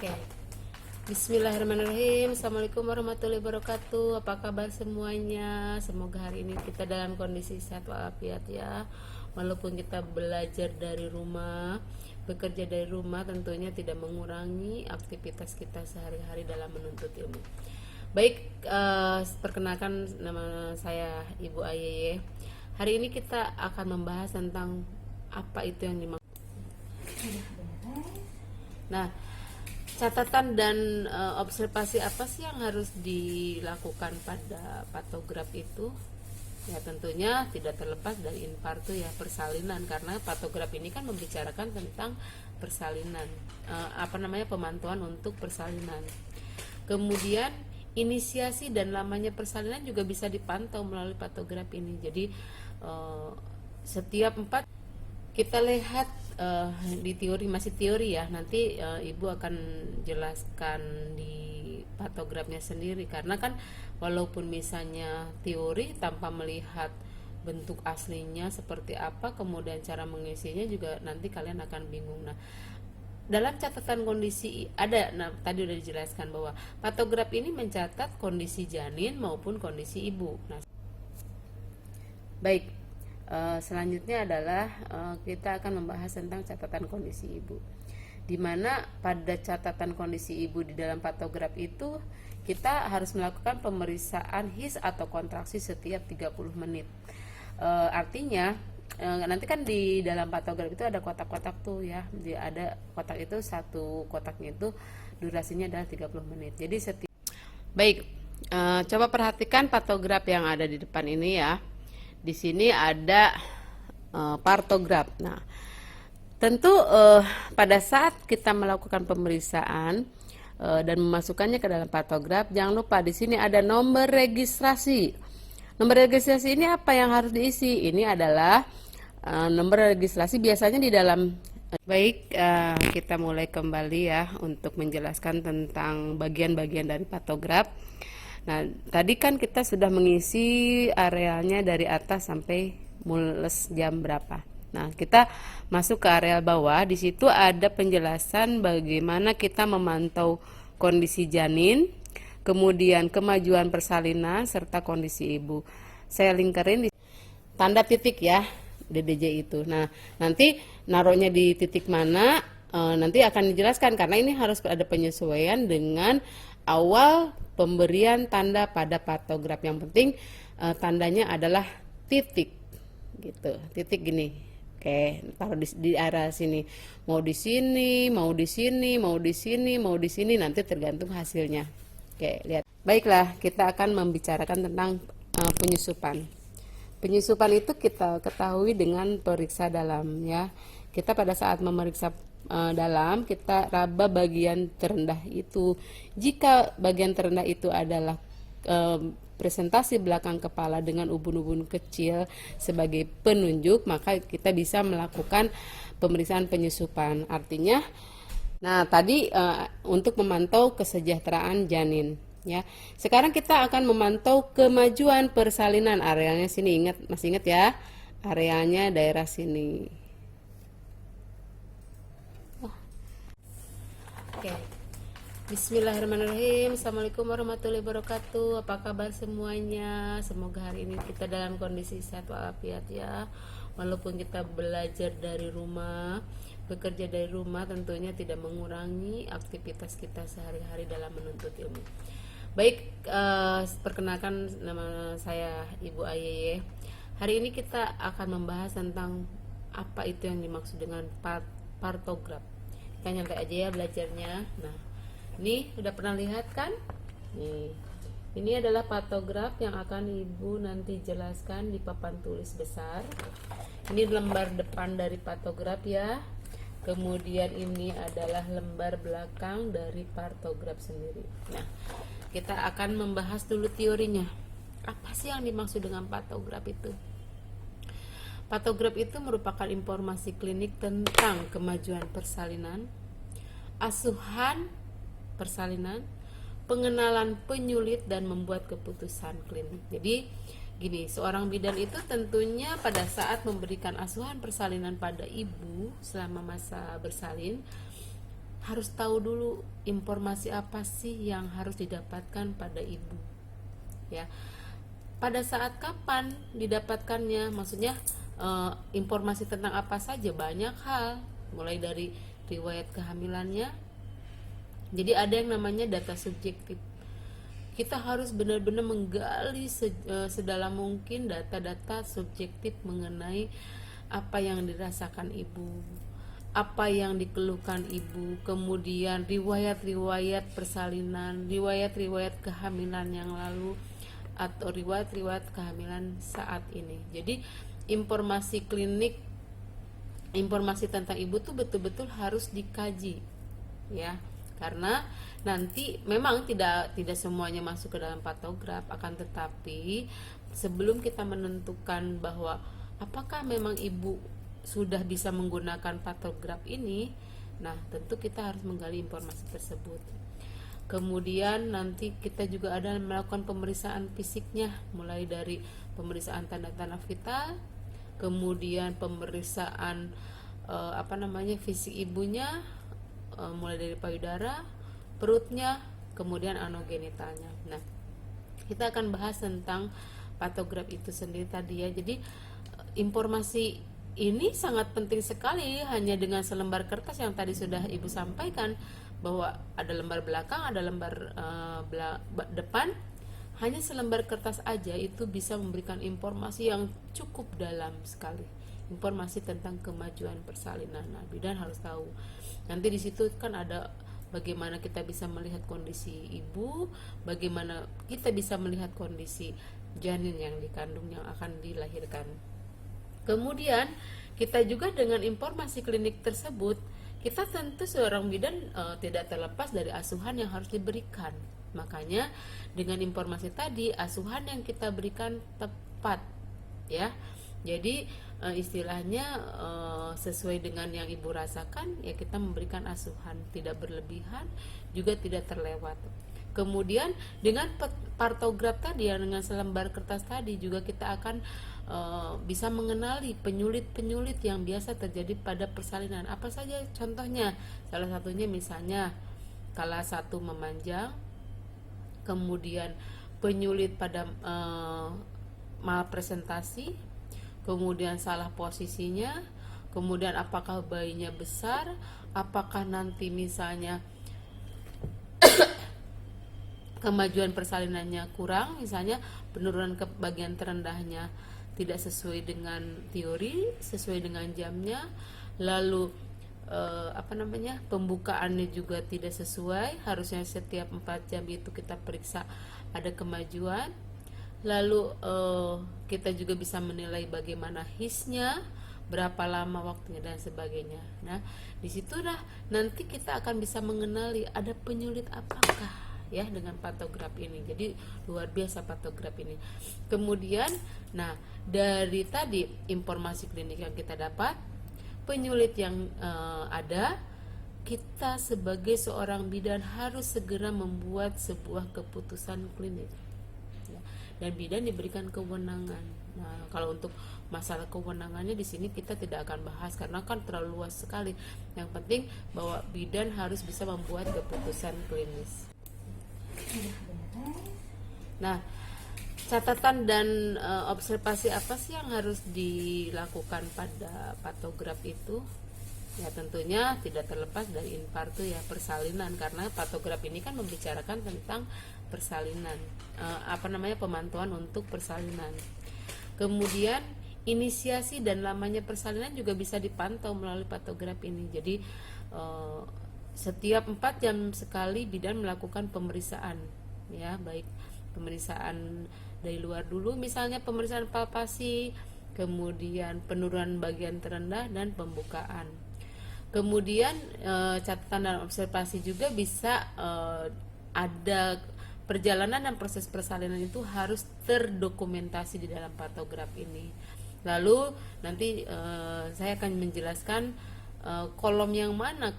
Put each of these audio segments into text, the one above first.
Oke. Bismillahirrahmanirrahim. Assalamualaikum warahmatullahi wabarakatuh. Apa kabar semuanya? Semoga hari ini kita dalam kondisi sehat walafiat ya. Walaupun kita belajar dari rumah, bekerja dari rumah, tentunya tidak mengurangi aktivitas kita sehari-hari dalam menuntut ilmu. Baik, perkenalkan nama saya Ibu Ayeye. Hari ini kita akan membahas tentang apa itu yang dimaksud. Nah, catatan dan observasi apa sih yang harus dilakukan pada patograf itu? Ya tentunya tidak terlepas dari infartu ya, persalinan, karena patograf ini kan membicarakan tentang persalinan, pemantauan untuk persalinan. Kemudian inisiasi dan lamanya persalinan juga bisa dipantau melalui patograf ini. Jadi setiap 4 kita lihat di teori, masih teori ya, nanti ibu akan jelaskan di patografnya sendiri, karena kan walaupun misalnya teori tanpa melihat bentuk aslinya seperti apa, kemudian cara mengisinya juga nanti kalian akan bingung. Nah, dalam catatan kondisi ada, tadi udah dijelaskan bahwa patograf ini mencatat kondisi janin maupun kondisi ibu. Nah, baik. Selanjutnya adalah kita akan membahas tentang catatan kondisi ibu, di mana pada catatan kondisi ibu di dalam patograf itu kita harus melakukan pemeriksaan his atau kontraksi setiap 30 menit. Artinya nanti kan di dalam patograf itu ada kotak-kotak tuh ya, ada kotak itu, satu kotaknya itu durasinya adalah 30 menit. Jadi baik, coba perhatikan patograf yang ada di depan ini ya. Di sini ada partograf. Nah, tentu pada saat kita melakukan pemeriksaan dan memasukkannya ke dalam patograf, jangan lupa di sini ada nomor registrasi. Nomor registrasi ini apa yang harus diisi? Ini adalah nomor registrasi biasanya di dalam. Baik, kita mulai kembali ya untuk menjelaskan tentang bagian-bagian dari patograf. Nah, tadi kan kita sudah mengisi arealnya dari atas sampai mules jam berapa. Nah, kita masuk ke areal bawah. Di situ ada penjelasan bagaimana kita memantau kondisi janin, kemudian kemajuan persalinan serta kondisi ibu. Saya lingkarin di tanda titik ya, DDJ itu. Nah, nanti naruhnya di titik mana nanti akan dijelaskan, karena ini harus ada penyesuaian dengan awal pemberian tanda pada patograf. Yang penting tandanya adalah titik gitu, titik gini. Oke, taruh di arah sini, mau di sini, mau di sini, mau di sini, mau di sini, nanti tergantung hasilnya. Oke, lihat. Baiklah, kita akan membicarakan tentang penyusupan. Penyusupan itu kita ketahui dengan periksa dalam ya. Kita pada saat memeriksa dalam, kita raba bagian terendah itu. Jika bagian terendah itu adalah presentasi belakang kepala dengan ubun-ubun kecil sebagai penunjuk, maka kita bisa melakukan pemeriksaan penyusupan. Artinya, nah tadi untuk memantau kesejahteraan janin ya. Sekarang kita akan memantau kemajuan persalinan. Arealnya sini, masih ingat ya, arealnya daerah sini. Oke. Bismillahirrahmanirrahim. Assalamualaikum warahmatullahi wabarakatuh. Apa kabar semuanya? Semoga hari ini kita dalam kondisi sehat walafiat ya. Walaupun kita belajar dari rumah, bekerja dari rumah, tentunya tidak mengurangi aktivitas kita sehari-hari dalam menuntut ilmu. Baik, perkenalkan nama saya Ibu Ayeye. Hari ini kita akan membahas tentang apa itu yang dimaksud dengan partograf. Kita nyantai aja ya belajarnya. Nah, ini udah pernah lihat kan? Nih, ini adalah patograf yang akan ibu nanti jelaskan di papan tulis besar. Ini lembar depan dari patograf ya. Kemudian ini adalah lembar belakang dari partograf sendiri. Nah, kita akan membahas dulu teorinya. Apa sih yang dimaksud dengan patograf itu? Patograf itu merupakan informasi klinik tentang kemajuan persalinan, asuhan persalinan, pengenalan penyulit, dan membuat keputusan klinik. Jadi gini, seorang bidan itu tentunya pada saat memberikan asuhan persalinan pada ibu selama masa bersalin, harus tahu dulu informasi apa sih yang harus didapatkan pada ibu, ya. Pada saat kapan didapatkannya, maksudnya informasi tentang apa saja, banyak hal, mulai dari riwayat kehamilannya. Jadi ada yang namanya data subjektif. Kita harus benar-benar menggali sedalam mungkin data-data subjektif mengenai apa yang dirasakan ibu, apa yang dikeluhkan ibu, kemudian riwayat-riwayat persalinan, riwayat-riwayat kehamilan yang lalu, atau riwayat-riwayat kehamilan saat ini. Jadi informasi klinik, informasi tentang ibu tuh betul-betul harus dikaji, ya. Karena nanti memang tidak semuanya masuk ke dalam patograf, akan tetapi sebelum kita menentukan bahwa apakah memang ibu sudah bisa menggunakan patograf ini, nah tentu kita harus menggali informasi tersebut. Kemudian nanti kita juga ada melakukan pemeriksaan fisiknya, mulai dari pemeriksaan tanda-tanda vital, kemudian pemeriksaan fisik ibunya, mulai dari payudara, perutnya, kemudian anogenitalnya. Nah, kita akan bahas tentang patograf itu sendiri tadi, ya. Jadi informasi ini sangat penting sekali. Hanya dengan selembar kertas yang tadi sudah ibu sampaikan, bahwa ada lembar belakang, ada lembar depan, hanya selembar kertas aja itu bisa memberikan informasi yang cukup dalam sekali, informasi tentang kemajuan persalinan. Nah, bidan harus tahu. Nanti di situ kan ada bagaimana kita bisa melihat kondisi ibu, bagaimana kita bisa melihat kondisi janin yang dikandung yang akan dilahirkan. Kemudian kita juga dengan informasi klinik tersebut, kita tentu seorang bidan tidak terlepas dari asuhan yang harus diberikan. Makanya dengan informasi tadi, asuhan yang kita berikan tepat, ya. Jadi istilahnya sesuai dengan yang ibu rasakan, ya kita memberikan asuhan, tidak berlebihan, juga tidak terlewat. Kemudian dengan partograf tadi, yang dengan selembar kertas tadi, juga kita akan bisa mengenali penyulit-penyulit yang biasa terjadi pada persalinan. Apa saja contohnya? Salah satunya misalnya kala 1 memanjang, kemudian penyulit pada malpresentasi, kemudian salah posisinya, kemudian apakah bayinya besar, apakah nanti misalnya kemajuan persalinannya kurang, misalnya penurunan ke bagian terendahnya tidak sesuai dengan teori, sesuai dengan jamnya, lalu pembukaannya juga tidak sesuai, harusnya setiap 4 jam itu kita periksa ada kemajuan. Lalu kita juga bisa menilai bagaimana hisnya, berapa lama waktunya, dan sebagainya. Nah, disitulah nanti kita akan bisa mengenali ada penyulit apakah, ya, dengan patograf ini. Jadi luar biasa patograf ini. Kemudian, nah, dari tadi informasi klinik yang kita dapat, penyulit yang ada, kita sebagai seorang bidan harus segera membuat sebuah keputusan klinik, ya. Dan bidan diberikan kewenangan. Nah, kalau untuk masalah kewenangannya di sini kita tidak akan bahas karena kan terlalu luas sekali. Yang penting bahwa bidan harus bisa membuat keputusan klinis. Nah, catatan dan observasi apa sih yang harus dilakukan pada patograf itu? Ya, tentunya tidak terlepas dari infartu, ya, persalinan, karena patograf ini kan membicarakan tentang persalinan, pemantauan untuk persalinan. Kemudian inisiasi dan lamanya persalinan juga bisa dipantau melalui patograf ini. Jadi setiap 4 jam sekali bidan melakukan pemeriksaan, ya, baik pemeriksaan dari luar dulu, misalnya pemeriksaan palpasi, kemudian penurunan bagian terendah, dan pembukaan. Kemudian catatan dan observasi juga bisa ada perjalanan dan proses persalinan itu harus terdokumentasi di dalam patograf ini. Lalu nanti saya akan menjelaskan kolom yang mana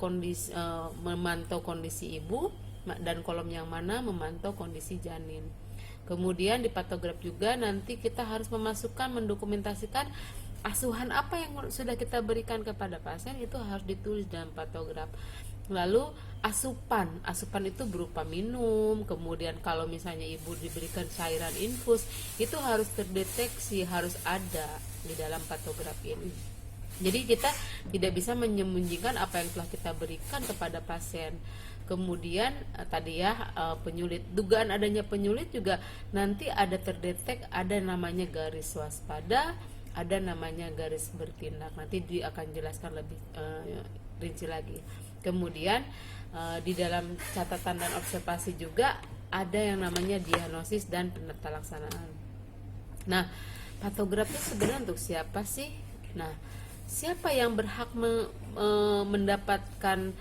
memantau kondisi ibu, dan kolom yang mana memantau kondisi janin. Kemudian di patograf juga nanti kita harus mendokumentasikan asuhan apa yang sudah kita berikan kepada pasien, itu harus ditulis dalam patograf. Lalu asupan itu berupa minum, kemudian kalau misalnya ibu diberikan cairan infus itu harus terdeteksi, harus ada di dalam patograf ini. Jadi kita tidak bisa menyembunyikan apa yang telah kita berikan kepada pasien. Kemudian tadi ya, penyulit, dugaan adanya penyulit juga nanti ada terdetek, ada namanya garis waspada, ada namanya garis bertindak. Nanti dia akan jelaskan lebih rinci lagi. Kemudian di dalam catatan dan observasi juga ada yang namanya diagnosis dan penata laksanaan. Nah, patograf itu sebenarnya untuk siapa sih? Nah, siapa yang berhak mendapatkan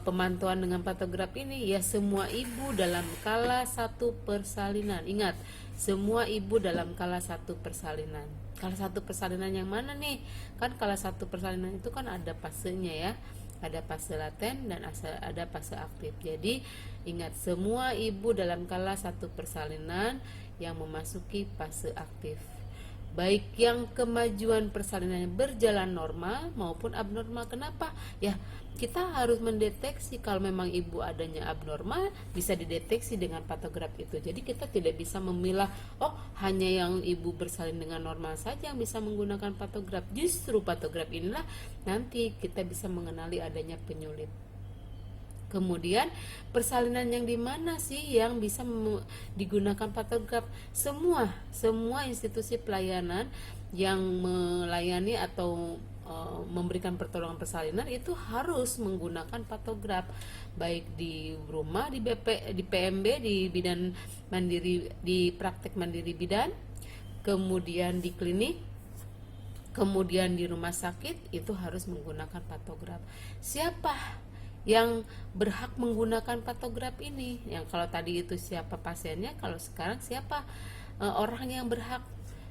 pemantauan dengan patograf ini? Ya semua ibu dalam kala satu persalinan. Ingat, semua ibu dalam kala satu persalinan. Kala satu persalinan yang mana nih? Kan kala satu persalinan itu kan ada fasenya ya. Ada fase laten dan ada fase aktif. Jadi ingat, semua ibu dalam kala satu persalinan yang memasuki fase aktif, baik yang kemajuan persalinannya berjalan normal maupun abnormal. Kenapa? Ya, kita harus mendeteksi kalau memang ibu adanya abnormal, bisa dideteksi dengan patograf itu. Jadi kita tidak bisa memilah, oh hanya yang ibu bersalin dengan normal saja yang bisa menggunakan patograf. Justru patograf inilah nanti kita bisa mengenali adanya penyulit. Kemudian persalinan yang di mana sih yang bisa digunakan patograf? Semua institusi pelayanan yang melayani atau memberikan pertolongan persalinan itu harus menggunakan patograf, baik di rumah, di PMB, di bidan mandiri, di praktek mandiri bidan, kemudian di klinik, kemudian di rumah sakit itu harus menggunakan patograf. Siapa yang berhak menggunakan patograf ini? Yang kalau tadi itu siapa pasiennya, kalau sekarang siapa orang yang berhak?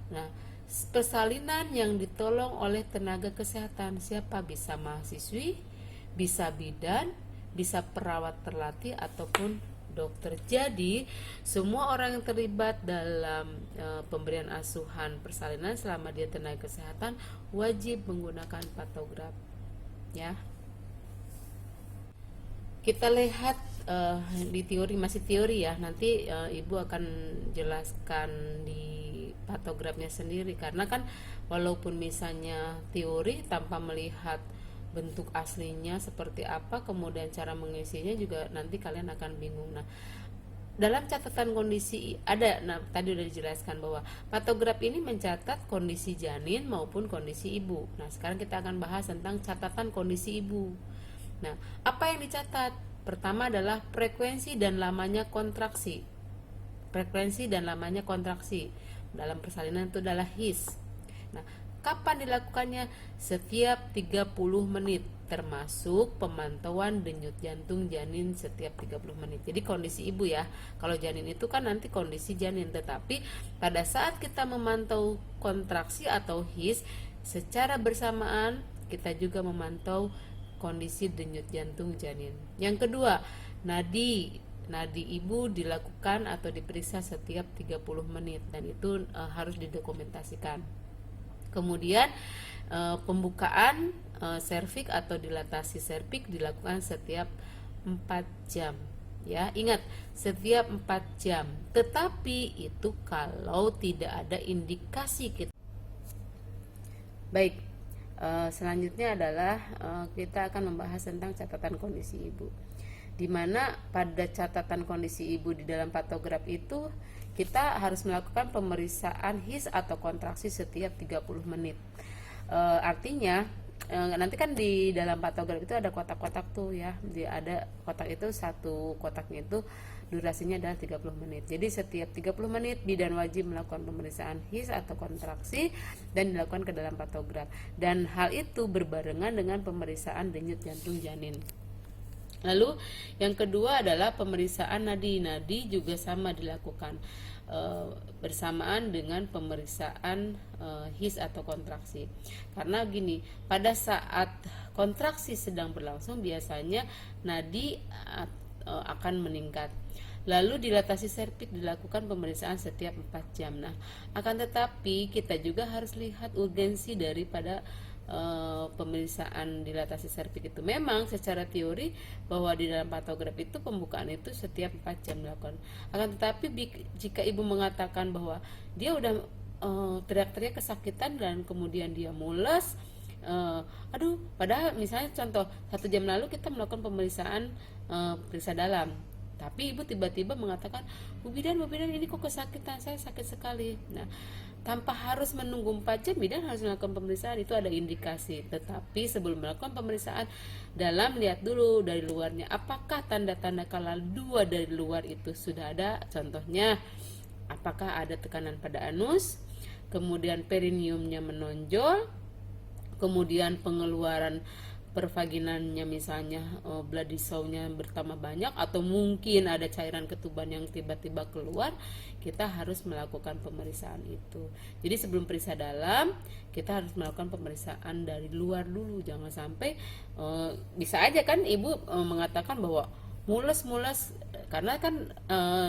Nah, persalinan yang ditolong oleh tenaga kesehatan siapa? Bisa mahasiswi, bisa bidan, bisa perawat terlatih ataupun dokter. Jadi semua orang yang terlibat dalam pemberian asuhan persalinan selama dia tenaga kesehatan wajib menggunakan patograf ya. Kita lihat di teori, masih teori ya, nanti ibu akan jelaskan di patografnya sendiri, karena kan walaupun misalnya teori tanpa melihat bentuk aslinya seperti apa, kemudian cara mengisinya juga nanti kalian akan bingung. Nah, dalam catatan kondisi ada, tadi udah dijelaskan bahwa patograf ini mencatat kondisi janin maupun kondisi ibu. Nah, sekarang kita akan bahas tentang catatan kondisi ibu. Nah, apa yang dicatat? Pertama adalah frekuensi dan lamanya kontraksi. Frekuensi dan lamanya kontraksi dalam persalinan itu adalah HIS. Nah, kapan dilakukannya? Setiap 30 menit, termasuk pemantauan denyut jantung janin setiap 30 menit. Jadi kondisi ibu ya. Kalau janin itu kan nanti kondisi janin, tetapi pada saat kita memantau kontraksi atau HIS, secara bersamaan kita juga memantau kondisi denyut jantung janin. Yang kedua, nadi ibu dilakukan atau diperiksa setiap 30 menit dan itu harus didokumentasikan. Kemudian pembukaan serviks atau dilatasi serviks dilakukan setiap 4 jam. Ya, ingat, setiap 4 jam. Tetapi itu kalau tidak ada indikasi kita. Baik, selanjutnya adalah kita akan membahas tentang catatan kondisi ibu, di mana pada catatan kondisi ibu di dalam patograf itu kita harus melakukan pemeriksaan HIS atau kontraksi setiap 30 menit. Artinya nanti kan di dalam patograf itu ada kotak-kotak tuh ya, ada kotak itu, satu kotaknya itu durasinya adalah 30 menit. Jadi setiap 30 menit bidan wajib melakukan pemeriksaan HIS atau kontraksi dan dilakukan ke dalam patograf. Dan hal itu berbarengan dengan pemeriksaan denyut jantung janin. Lalu yang kedua adalah pemeriksaan nadi. Nadi juga sama dilakukan bersamaan dengan pemeriksaan HIS atau kontraksi. Karena gini, pada saat kontraksi sedang berlangsung biasanya nadi akan meningkat. Lalu dilatasi serviks dilakukan pemeriksaan setiap 4 jam. Nah, akan tetapi kita juga harus lihat urgensi daripada pemeriksaan dilatasi serviks itu. Memang secara teori bahwa di dalam patograf itu pembukaan itu setiap 4 jam dilakukan. Akan tetapi jika ibu mengatakan bahwa dia udah teriak-teriak kesakitan dan kemudian dia mules, aduh, padahal misalnya contoh 1 jam lalu kita melakukan pemeriksaan periksa dalam, tapi ibu tiba-tiba mengatakan, Bu Bidan ini kok kesakitan, saya sakit sekali. Nah, tanpa harus menunggu 4 jam bidan harus melakukan pemeriksaan, itu ada indikasi. Tetapi sebelum melakukan pemeriksaan dalam, lihat dulu dari luarnya, apakah tanda-tanda KALA-2 dari luar itu sudah ada. Contohnya, apakah ada tekanan pada anus, kemudian perineumnya menonjol, kemudian pengeluaran pervaginannya misalnya bloody show-nya bertambah banyak, atau mungkin ada cairan ketuban yang tiba-tiba keluar, kita harus melakukan pemeriksaan itu. Jadi sebelum periksa dalam, kita harus melakukan pemeriksaan dari luar dulu. Jangan sampai bisa aja kan ibu mengatakan bahwa mules, karena kan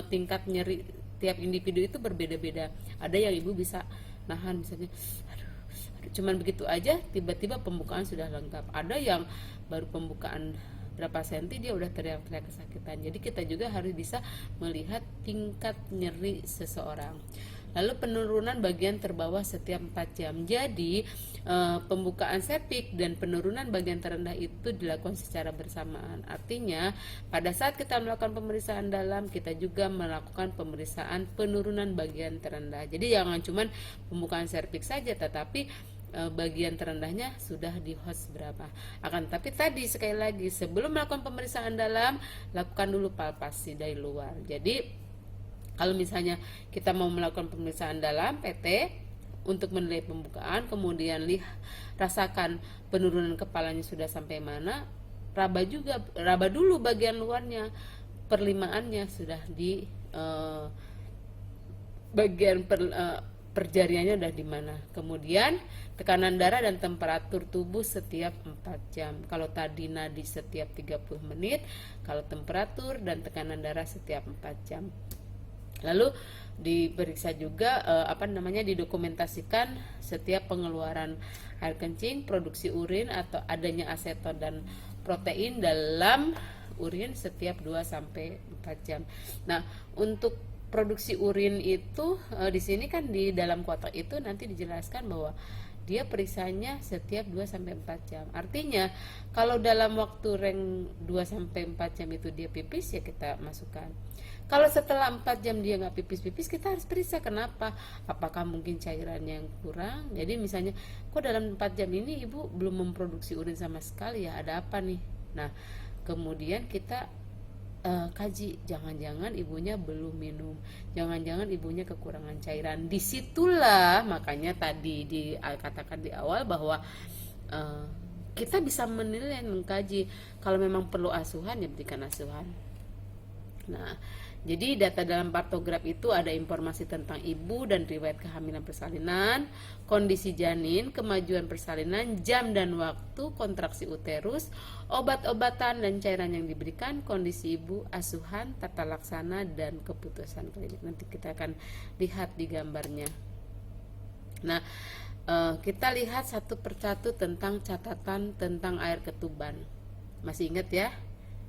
tingkat nyeri tiap individu itu berbeda-beda. Ada yang ibu bisa nahan, misalnya cuman begitu aja, tiba-tiba pembukaan sudah lengkap. Ada yang baru pembukaan berapa senti dia udah teriak-teriak kesakitan. Jadi kita juga harus bisa melihat tingkat nyeri seseorang. Lalu penurunan bagian terbawah setiap 4 jam. Jadi pembukaan sepik dan penurunan bagian terendah itu dilakukan secara bersamaan. Artinya pada saat kita melakukan pemeriksaan dalam, kita juga melakukan pemeriksaan penurunan bagian terendah. Jadi jangan cuman pembukaan sepik saja, tetapi bagian terendahnya sudah di host berapa. Akan tapi tadi sekali lagi, sebelum melakukan pemeriksaan dalam, lakukan dulu palpasi dari luar. Jadi kalau misalnya kita mau melakukan pemeriksaan dalam PT untuk menilai pembukaan, kemudian rasakan penurunan kepalanya sudah sampai mana, raba dulu bagian luarnya, perlimaannya sudah di bagian perjariannya udah di mana. Kemudian tekanan darah dan temperatur tubuh setiap 4 jam. Kalau tadi nadi setiap 30 menit, kalau temperatur dan tekanan darah setiap 4 jam. Lalu diperiksa juga didokumentasikan setiap pengeluaran air kencing, produksi urin atau adanya aseton dan protein dalam urin setiap 2 sampai 4 jam. Nah, untuk produksi urin itu di sini kan di dalam kotak itu nanti dijelaskan bahwa dia periksanya setiap 2 sampai 4 jam. Artinya kalau dalam waktu reng 2 sampai 4 jam itu dia pipis, ya kita masukkan. Kalau setelah 4 jam dia nggak pipis-pipis, kita harus periksa kenapa. Apakah mungkin cairan yang kurang? Jadi misalnya, kok dalam 4 jam ini ibu belum memproduksi urin sama sekali ya, ada apa nih? Nah, kemudian kita kaji, jangan-jangan ibunya belum minum, jangan-jangan ibunya kekurangan cairan. Disitulah makanya tadi dikatakan di awal bahwa kita bisa menilai, mengkaji. Kalau memang perlu asuhan, ya berikan asuhan. Nah, jadi data dalam partograf itu ada informasi tentang ibu dan riwayat kehamilan persalinan, kondisi janin, kemajuan persalinan, jam dan waktu, kontraksi uterus, obat-obatan dan cairan yang diberikan, kondisi ibu, asuhan, tata laksana, dan keputusan klinik. Nanti kita akan lihat di gambarnya. Nah, kita lihat satu persatu tentang catatan tentang air ketuban. Masih ingat ya?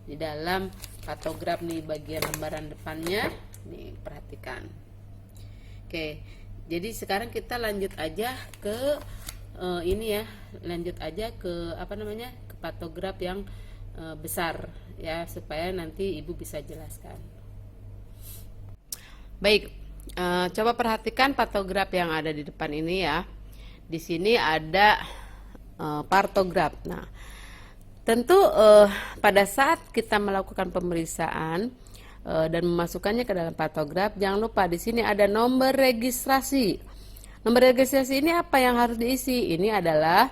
Di dalam patograf nih, bagian lembaran depannya nih, perhatikan. Oke, jadi sekarang kita lanjut aja ke ke patograf yang besar ya, supaya nanti ibu bisa jelaskan. Baik, coba perhatikan patograf yang ada di depan ini ya. Di sini ada partograf. Nah, tentu pada saat kita melakukan pemeriksaan dan memasukkannya ke dalam patograf, jangan lupa di sini ada nomor registrasi. Nomor registrasi ini apa yang harus diisi? Ini adalah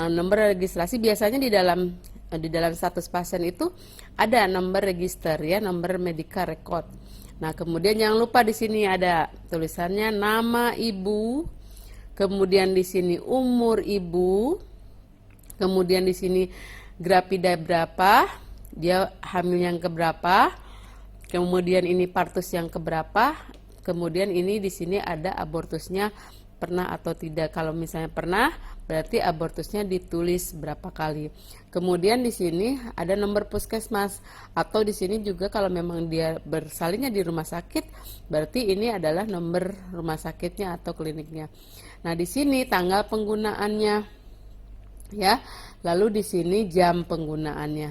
nomor registrasi. Biasanya di dalam status pasien itu ada nomor register ya, nomor medical record. Nah, kemudian jangan lupa di sini ada tulisannya nama ibu, kemudian di sini umur ibu, kemudian di sini grafida berapa, dia hamil yang keberapa, kemudian ini partus yang keberapa, kemudian ini di sini ada abortusnya pernah atau tidak. Kalau misalnya pernah, berarti abortusnya ditulis berapa kali. Kemudian di sini ada nomor puskesmas, atau di sini juga kalau memang dia bersalinnya di rumah sakit, berarti ini adalah nomor rumah sakitnya atau kliniknya. Nah, di sini tanggal penggunaannya, ya. Lalu di sini jam penggunaannya.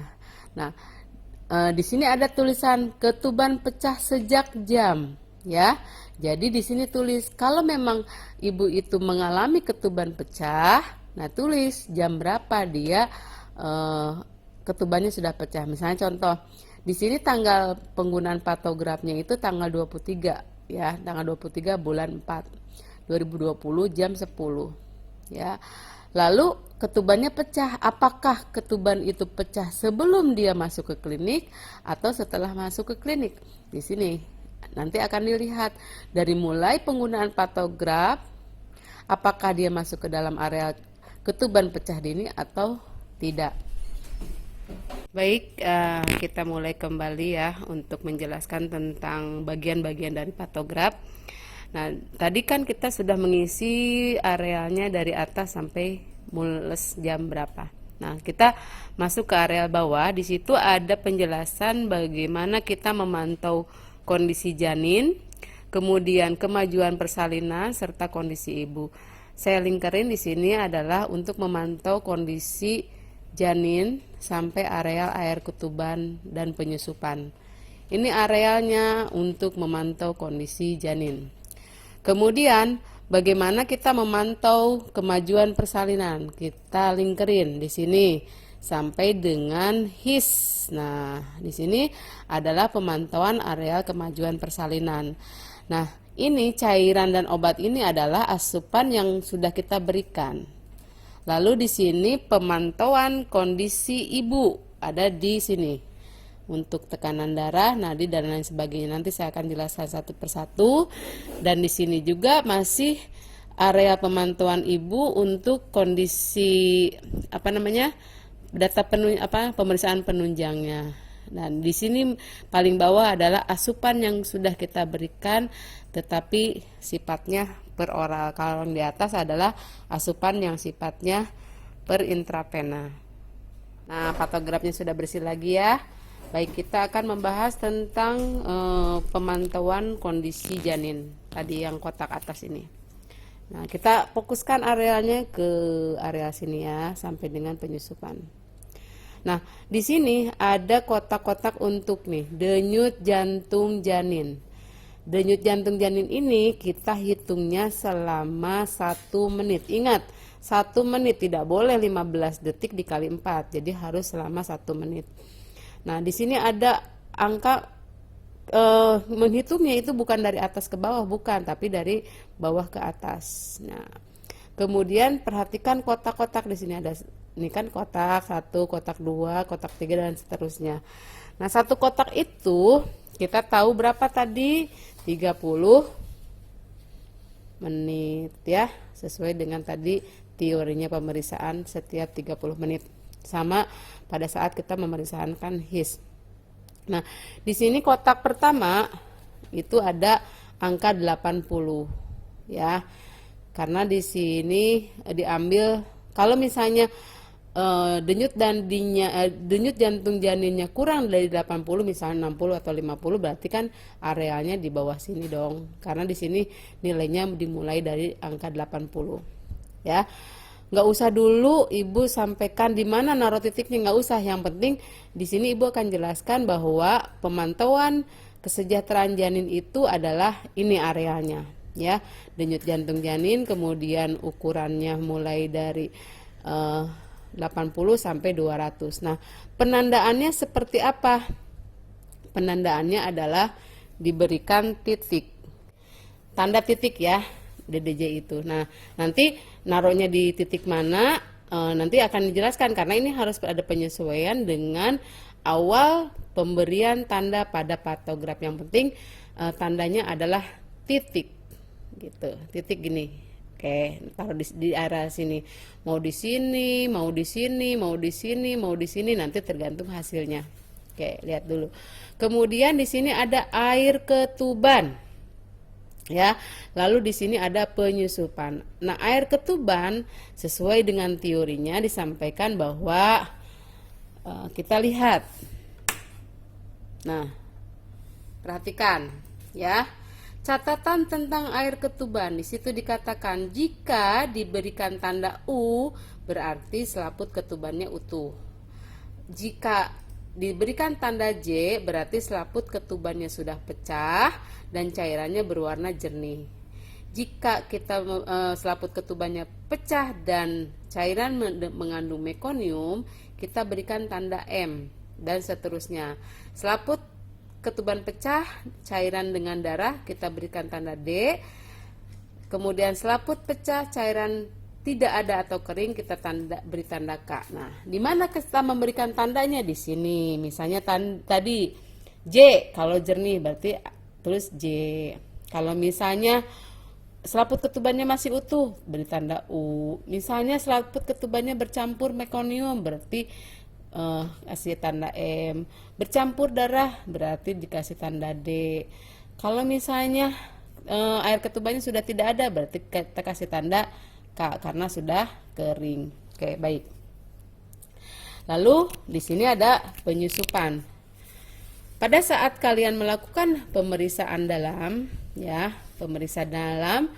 Nah, di sini ada tulisan ketuban pecah sejak jam, ya. Jadi di sini tulis kalau memang ibu itu mengalami ketuban pecah, nah tulis jam berapa dia ketubannya sudah pecah. Misalnya contoh, di sini tanggal penggunaan patografnya itu tanggal 23, ya, tanggal 23 bulan 4 2020 jam 10, ya. Lalu ketubannya pecah. Apakah ketuban itu pecah sebelum dia masuk ke klinik atau setelah masuk ke klinik? Di sini nanti akan dilihat dari mulai penggunaan patograf, apakah dia masuk ke dalam area ketuban pecah dini atau tidak. Baik, kita mulai kembali ya untuk menjelaskan tentang bagian-bagian dari patograf. Nah, tadi kan kita sudah mengisi arealnya dari atas sampai mules jam berapa. Nah, kita masuk ke areal bawah. Di situ ada penjelasan bagaimana kita memantau kondisi janin, kemudian kemajuan persalinan serta kondisi ibu. Saya lingkarin di sini adalah untuk memantau kondisi janin sampai areal air ketuban dan penyusupan. Ini arealnya untuk memantau kondisi janin. Kemudian bagaimana kita memantau kemajuan persalinan? Kita lingkerin di sini sampai dengan HIS. Nah, di sini adalah pemantauan areal kemajuan persalinan. Nah, ini cairan dan obat ini adalah asupan yang sudah kita berikan. Lalu di sini pemantauan kondisi ibu ada di sini. Untuk tekanan darah, nadi dan lain sebagainya nanti saya akan jelaskan satu persatu. Dan di sini juga masih area pemantauan ibu untuk kondisi data pemeriksaan penunjangnya. Dan di sini paling bawah adalah asupan yang sudah kita berikan tetapi sifatnya per oral. Kalau yang di atas adalah asupan yang sifatnya per intravena. Nah, patografnya sudah bersih lagi ya. Baik, kita akan membahas tentang pemantauan kondisi janin tadi yang kotak atas ini. Nah, kita fokuskan arealnya ke area sini ya sampai dengan penyusupan. Nah, di sini ada kotak-kotak untuk nih denyut jantung janin. Denyut jantung janin ini kita hitungnya selama 1 menit. Ingat, 1 menit, tidak boleh 15 detik dikali 4. Jadi harus selama 1 menit. Nah, di sini ada angka menghitungnya itu bukan dari atas ke bawah, bukan, tapi dari bawah ke atas. Nah, kemudian perhatikan kotak-kotak di sini ada. Ini kan kotak 1, kotak 2, kotak 3 dan seterusnya. Nah, satu kotak itu kita tahu berapa tadi? 30 menit ya, sesuai dengan tadi teorinya pemeriksaan setiap 30 menit. Sama pada saat kita memeriksakan HIS. Nah, di sini kotak pertama itu ada angka 80 ya. Karena di sini diambil kalau misalnya denyut jantung janinnya kurang dari 80, misalnya 60 atau 50, berarti kan arealnya di bawah sini dong. Karena di sini nilainya dimulai dari angka 80 ya. Nggak usah dulu ibu sampaikan di mana naruh titiknya, nggak usah. Yang penting di sini ibu akan jelaskan bahwa pemantauan kesejahteraan janin itu adalah ini arealnya ya, denyut jantung janin, kemudian ukurannya mulai dari 80 sampai 200. Nah, penandaannya seperti apa? Penandaannya adalah diberikan titik, tanda titik ya, DDJ itu. Nah, nanti naruhnya di titik mana nanti akan dijelaskan karena ini harus ada penyesuaian dengan awal pemberian tanda pada patograf. Yang penting tandanya adalah titik gitu, titik gini. Oke, taruh di area sini. Mau di sini, mau di sini, mau di sini, mau di sini, nanti tergantung hasilnya. Oke, lihat dulu. Kemudian di sini ada air ketuban. ya. Lalu di sini ada penyusupan. Nah, air ketuban sesuai dengan teorinya disampaikan bahwa kita lihat. Nah, perhatikan ya. Catatan tentang air ketuban. Di situ dikatakan jika diberikan tanda U berarti selaput ketubannya utuh. Jika diberikan tanda J berarti selaput ketubannya sudah pecah dan cairannya berwarna jernih. Jika kita selaput ketubannya pecah dan cairan mengandung mekonium, kita berikan tanda M dan seterusnya. Selaput ketuban pecah, cairan dengan darah, kita berikan tanda D. Kemudian selaput pecah, cairan tidak ada atau kering, kita beri tanda K. Nah, di mana kita memberikan tandanya? Di sini. Misalnya tadi J, kalau jernih berarti tulis J. Kalau misalnya selaput ketubannya masih utuh, beri tanda U. Misalnya selaput ketubannya bercampur mekonium, berarti kasih tanda M. Bercampur darah berarti dikasih tanda D. Kalau misalnya air ketubannya sudah tidak ada berarti kita kasih tanda K karena sudah kering. Oke, baik. Lalu di sini ada penyusupan. Pada saat kalian melakukan pemeriksaan dalam, ya, pemeriksaan dalam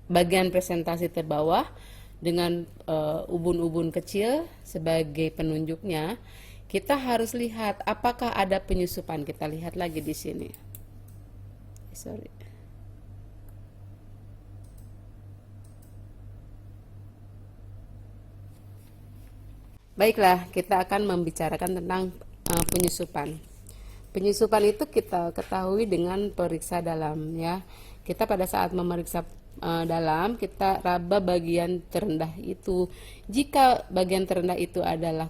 bagian presentasi terbawah dengan ubun-ubun kecil sebagai penunjuknya, kita harus lihat apakah ada penyusupan. Kita lihat lagi di sini. Sorry. Baiklah, kita akan membicarakan tentang penyusupan. Penyusupan itu kita ketahui dengan periksa dalam, ya. Kita pada saat memeriksa dalam, kita raba bagian terendah itu. Jika bagian terendah itu adalah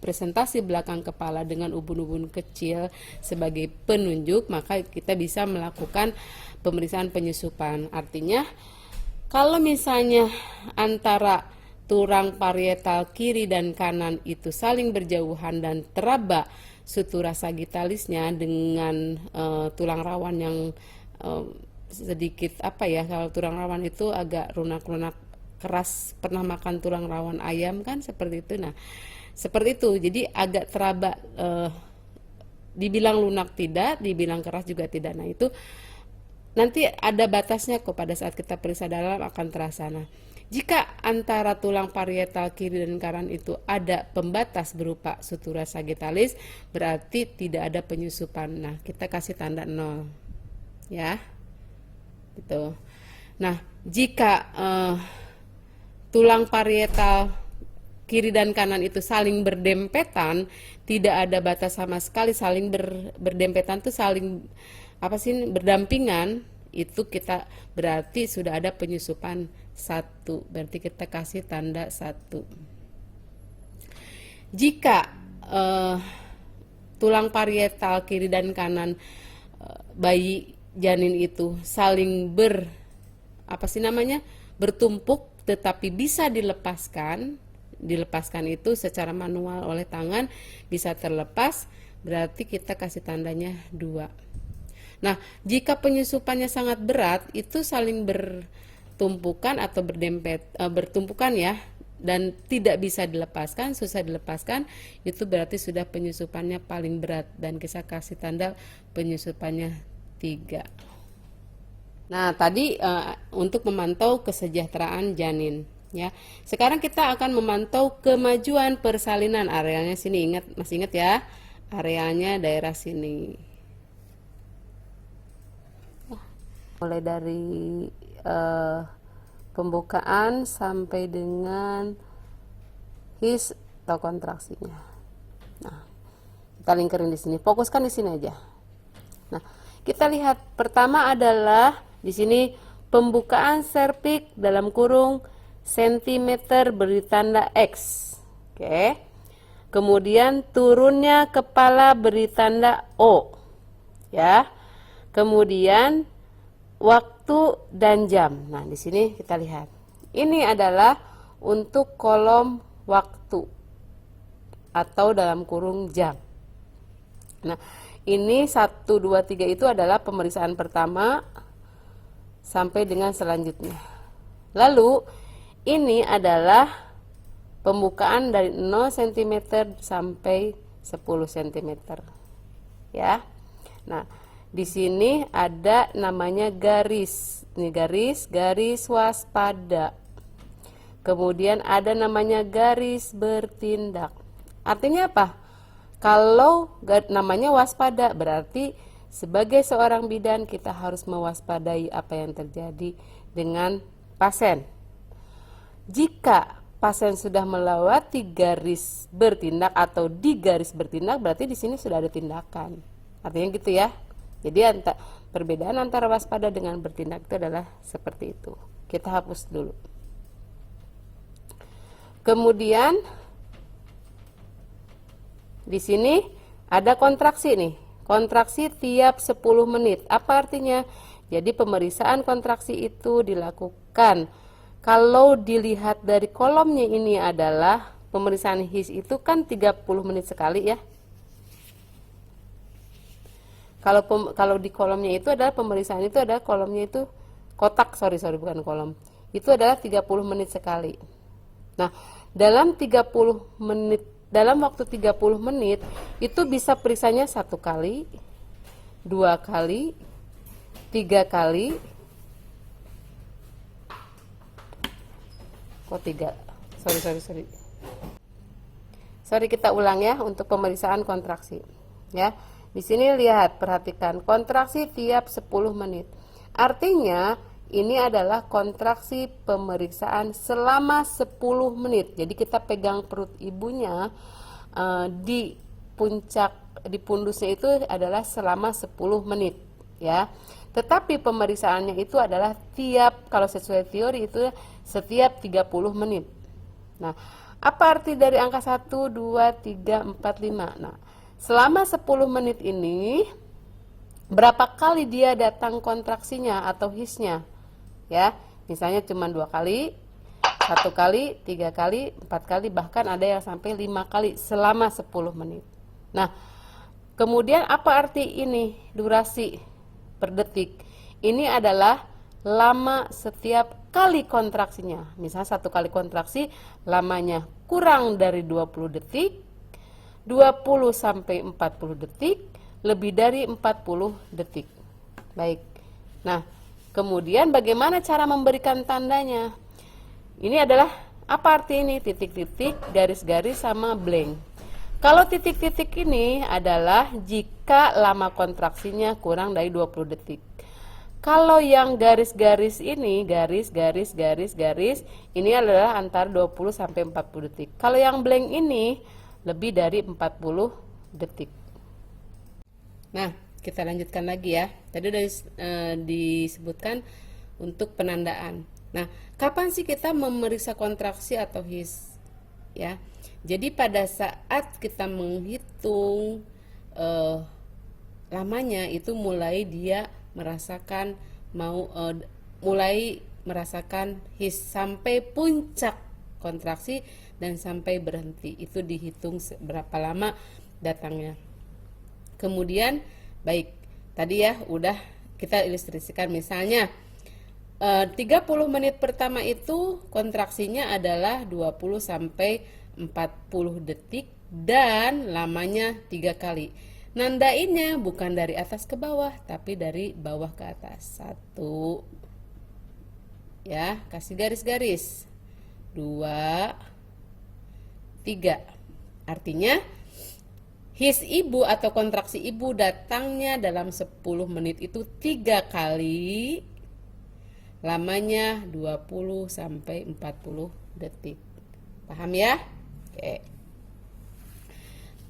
presentasi belakang kepala dengan ubun-ubun kecil sebagai penunjuk, maka kita bisa melakukan pemeriksaan penyusupan. Artinya, kalau misalnya antara tulang parietal kiri dan kanan itu saling berjauhan dan teraba sutura sagittalisnya dengan tulang rawan yang sedikit kalau tulang rawan itu agak lunak-lunak keras, pernah makan tulang rawan ayam kan seperti itu. Nah, seperti itu. Jadi agak teraba, dibilang lunak tidak, dibilang keras juga tidak. Nah, itu nanti ada batasnya kok pada saat kita periksa dalam akan terasa. Nah, jika antara tulang parietal kiri dan kanan itu ada pembatas berupa sutura sagittalis, berarti tidak ada penyusupan. Nah, kita kasih tanda 0. Ya. Gitu. Nah, jika tulang parietal kiri dan kanan itu saling berdempetan, tidak ada batas sama sekali, saling berdempetan itu saling berdampingan, itu kita berarti sudah ada penyusupan 1. Berarti kita kasih tanda 1. Jika tulang parietal kiri dan kanan bayi janin itu saling bertumpuk tetapi bisa dilepaskan itu secara manual oleh tangan, bisa terlepas, berarti kita kasih tandanya 2. Nah, jika penyusupannya sangat berat, itu saling bertumpukan atau bertumpukan ya, dan tidak bisa dilepaskan, susah dilepaskan, itu berarti sudah penyusupannya paling berat dan kita kasih tanda penyusupannya 3. Nah, tadi untuk memantau kesejahteraan janin, ya. Sekarang kita akan memantau kemajuan persalinan. Arealnya sini, masih ingat ya? Arealnya daerah sini. Mulai dari pembukaan sampai dengan his atau kontraksinya. Nah, kita lingkarin di sini. Fokuskan di sini aja. Nah, kita lihat pertama adalah di sini pembukaan serviks dalam kurung sentimeter beri tanda X. Oke. Kemudian turunnya kepala beri tanda O. Ya. Kemudian waktu dan jam. Nah, di sini kita lihat. Ini adalah untuk kolom waktu atau dalam kurung jam. Nah, ini 1, 2, 3 itu adalah pemeriksaan pertama sampai dengan selanjutnya. Lalu, ini adalah pembukaan dari 0 cm sampai 10 cm. Ya. Nah, di sini ada namanya garis. Ini garis waspada. Kemudian ada namanya garis bertindak. Artinya apa? Kalau namanya waspada, berarti sebagai seorang bidan kita harus mewaspadai apa yang terjadi dengan pasien. Jika pasien sudah melewati garis bertindak atau di garis bertindak, berarti di sini sudah ada tindakan. Artinya gitu ya. Jadi perbedaan antara waspada dengan bertindak itu adalah seperti itu. Kita hapus dulu. Kemudian di sini ada kontraksi nih. Kontraksi tiap 10 menit. Apa artinya? Jadi pemeriksaan kontraksi itu dilakukan. Kalau dilihat dari kolomnya ini adalah pemeriksaan HIS itu kan 30 menit sekali ya. Kalau di kolomnya itu adalah pemeriksaan itu adalah kolomnya itu kotak, sorry bukan kolom. Itu adalah 30 menit sekali. Nah, dalam 30 menit, dalam waktu 30 menit itu bisa periksanya 1 kali, 2 kali, 3 kali. Kok 3? Sorry, kita ulang ya untuk pemeriksaan kontraksi. Ya. Di sini lihat, perhatikan kontraksi tiap 10 menit. Artinya ini adalah kontraksi pemeriksaan selama 10 menit. Jadi kita pegang perut ibunya di puncak, di pundusnya itu adalah selama 10 menit ya. Tetapi pemeriksaannya itu adalah kalau sesuai teori itu setiap 30 menit. Nah, apa arti dari angka 1, 2, 3, 4, 5? Nah, selama 10 menit ini berapa kali dia datang kontraksinya atau HIS-nya? Ya, misalnya cuma 2 kali, 1 kali, 3 kali, 4 kali, bahkan ada yang sampai 5 kali selama 10 menit. Nah, kemudian apa arti ini durasi per detik? Ini adalah lama setiap kali kontraksinya. Misalnya 1 kali kontraksi lamanya kurang dari 20 detik, 20 sampai 40 detik, lebih dari 40 detik. Baik. Nah, kemudian bagaimana cara memberikan tandanya? Ini adalah apa arti ini? Titik-titik, garis-garis sama blank. Kalau titik-titik ini adalah jika lama kontraksinya kurang dari 20 detik. Kalau yang garis-garis ini, garis, ini adalah antara 20 sampai 40 detik. Kalau yang blank ini lebih dari 40 detik. Nah, kita lanjutkan lagi ya. Tadi sudah disebutkan untuk penandaan. Nah, kapan sih kita memeriksa kontraksi atau HIS? Ya, jadi pada saat kita menghitung lamanya itu mulai dia merasakan mulai merasakan HIS sampai puncak kontraksi dan sampai berhenti. Itu dihitung berapa lama datangnya. Kemudian baik, tadi ya udah kita ilustrasikan misalnya 30 menit pertama itu kontraksinya adalah 20 sampai 40 detik dan lamanya 3 kali. Nandainnya bukan dari atas ke bawah tapi dari bawah ke atas. 1 ya, kasih garis-garis. 2 3. Artinya HIS ibu atau kontraksi ibu datangnya dalam 10 menit itu 3 kali, lamanya 20 sampai 40 detik. Paham ya? Oke.